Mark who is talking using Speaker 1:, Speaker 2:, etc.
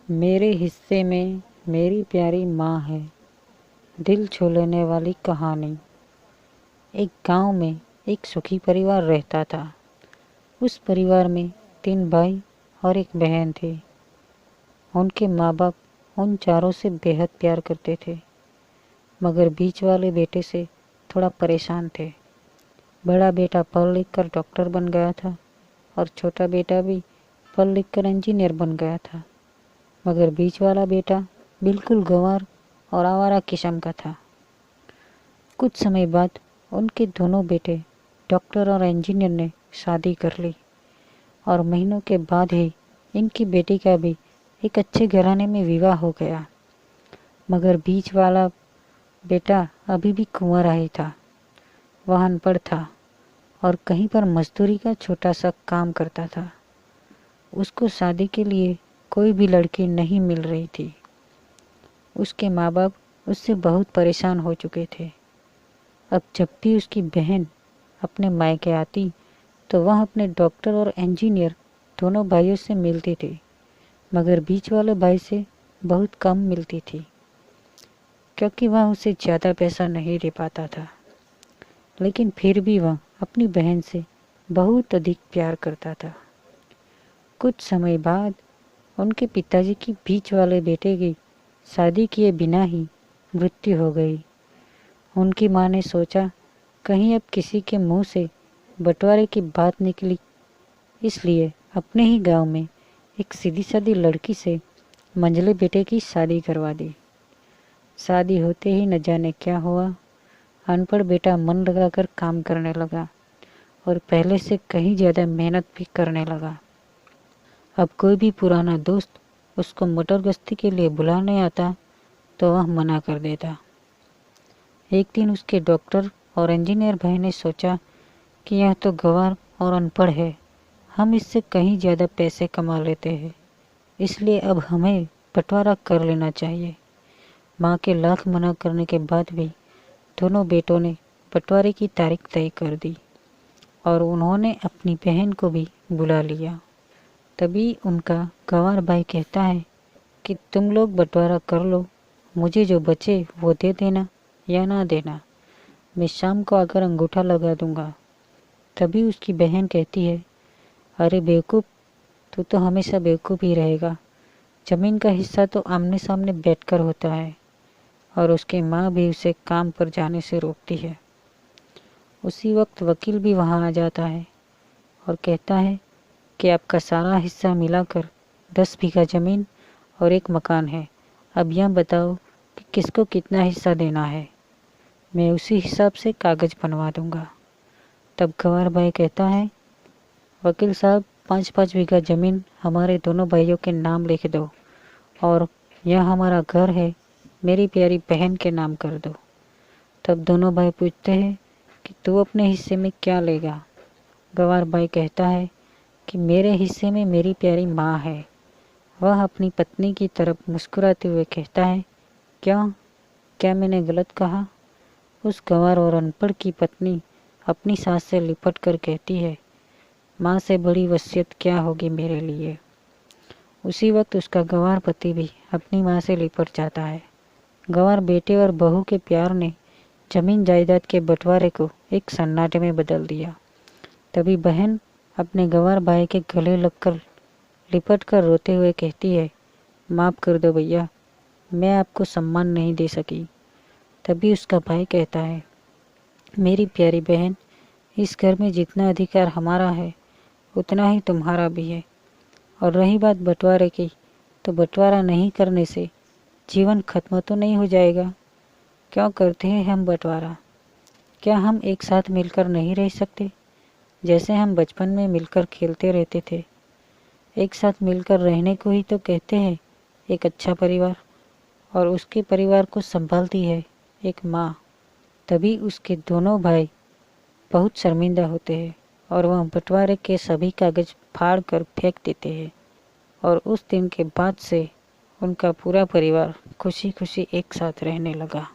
Speaker 1: मेरे हिस्से में मेरी प्यारी माँ है। दिल छू लेने वाली कहानी। एक गांव में एक सुखी परिवार रहता था। उस परिवार में 3 भाई और एक बहन थे। उनके माँ बाप उन चारों से बेहद प्यार करते थे, मगर बीच वाले बेटे से थोड़ा परेशान थे। बड़ा बेटा पढ़ लिख कर डॉक्टर बन गया था और छोटा बेटा भी पढ़ लिख कर इंजीनियर बन गया था, मगर बीच वाला बेटा बिल्कुल गंवार और आवारा किस्म का था। कुछ समय बाद उनके दोनों बेटे डॉक्टर और इंजीनियर ने शादी कर ली और महीनों के बाद ही इनकी बेटी का भी एक अच्छे घराने में विवाह हो गया। मगर बीच वाला बेटा अभी भी कुंवारा ही था। वह अनपढ़ था और कहीं पर मजदूरी का छोटा सा काम करता था। उसको शादी के लिए कोई भी लड़की नहीं मिल रही थी। उसके माँ बाप उससे बहुत परेशान हो चुके थे। अब जब भी उसकी बहन अपने मायके आती तो वह अपने डॉक्टर और इंजीनियर दोनों भाइयों से मिलती थी, मगर बीच वाले भाई से बहुत कम मिलती थी, क्योंकि वह उसे ज़्यादा पैसा नहीं दे पाता था। लेकिन फिर भी वह अपनी बहन से बहुत अधिक प्यार करता था। कुछ समय बाद उनके पिताजी की बीच वाले बेटे की शादी किए बिना ही मृत्यु हो गई। उनकी माँ ने सोचा कहीं अब किसी के मुंह से बंटवारे की बात निकली, इसलिए अपने ही गांव में एक सीधी सादी लड़की से मंझले बेटे की शादी करवा दी। शादी होते ही न जाने क्या हुआ। अनपढ़ बेटा मन लगाकर काम करने लगा और पहले से कहीं ज़्यादा मेहनत भी करने लगा। अब कोई भी पुराना दोस्त उसको मोटर गश्ती के लिए बुलाने आता तो वह मना कर देता। एक दिन उसके डॉक्टर और इंजीनियर भाई ने सोचा कि यह तो गंवार और अनपढ़ है, हम इससे कहीं ज़्यादा पैसे कमा लेते हैं, इसलिए अब हमें बंटवारा कर लेना चाहिए। माँ के लाख मना करने के बाद भी दोनों बेटों ने बंटवारे की तारीख तय कर दी और उन्होंने अपनी बहन को भी बुला लिया। तभी उनका गंवार भाई कहता है कि तुम लोग बंटवारा कर लो, मुझे जो बचे वो दे देना या ना देना, मैं शाम को आकर अंगूठा लगा दूंगा। तभी उसकी बहन कहती है, अरे बेवकूफ़, तू तो हमेशा बेवकूफ़ ही रहेगा। ज़मीन का हिस्सा तो आमने सामने बैठकर होता है। और उसकी माँ भी उसे काम पर जाने से रोकती है। उसी वक्त वकील भी वहाँ आ जाता है और कहता है कि आपका सारा हिस्सा मिलाकर 10 बीघा ज़मीन और एक मकान है। अब यह बताओ कि किसको कितना हिस्सा देना है, मैं उसी हिसाब से कागज़ बनवा दूंगा। तब गंवार भाई कहता है, वकील साहब 5-5 बीघा ज़मीन हमारे दोनों भाइयों के नाम लिख दो और यह हमारा घर है मेरी प्यारी बहन के नाम कर दो। तब दोनों भाई पूछते हैं कि तू अपने हिस्से में क्या लेगा। गंवार भाई कहता है कि मेरे हिस्से में मेरी प्यारी माँ है। वह अपनी पत्नी की तरफ मुस्कुराते हुए कहता है, क्यों, क्या मैंने गलत कहा? उस गंवार और अनपढ़ की पत्नी अपनी सास से लिपट कर कहती है, माँ से बड़ी वसीयत क्या होगी मेरे लिए। उसी वक्त उसका गंवार पति भी अपनी माँ से लिपट जाता है। गंवार बेटे और बहू के प्यार ने जमीन जायदाद के बंटवारे को एक सन्नाटे में बदल दिया। तभी बहन अपने गंवार भाई के गले लगकर लिपट कर रोते हुए कहती है, माफ़ कर दो भैया, मैं आपको सम्मान नहीं दे सकी। तभी उसका भाई कहता है, मेरी प्यारी बहन, इस घर में जितना अधिकार हमारा है उतना ही तुम्हारा भी है। और रही बात बंटवारे की, तो बंटवारा नहीं करने से जीवन खत्म तो नहीं हो जाएगा। क्यों करते हैं हम बंटवारा? क्या हम एक साथ मिलकर नहीं रह सकते, जैसे हम बचपन में मिलकर खेलते रहते थे? एक साथ मिलकर रहने को ही तो कहते हैं एक अच्छा परिवार, और उसके परिवार को संभालती है एक माँ। तभी उसके दोनों भाई बहुत शर्मिंदा होते हैं और वह बंटवारे के सभी कागज फाड़ कर फेंक देते हैं। और उस दिन के बाद से उनका पूरा परिवार खुशी खुशी एक साथ रहने लगा।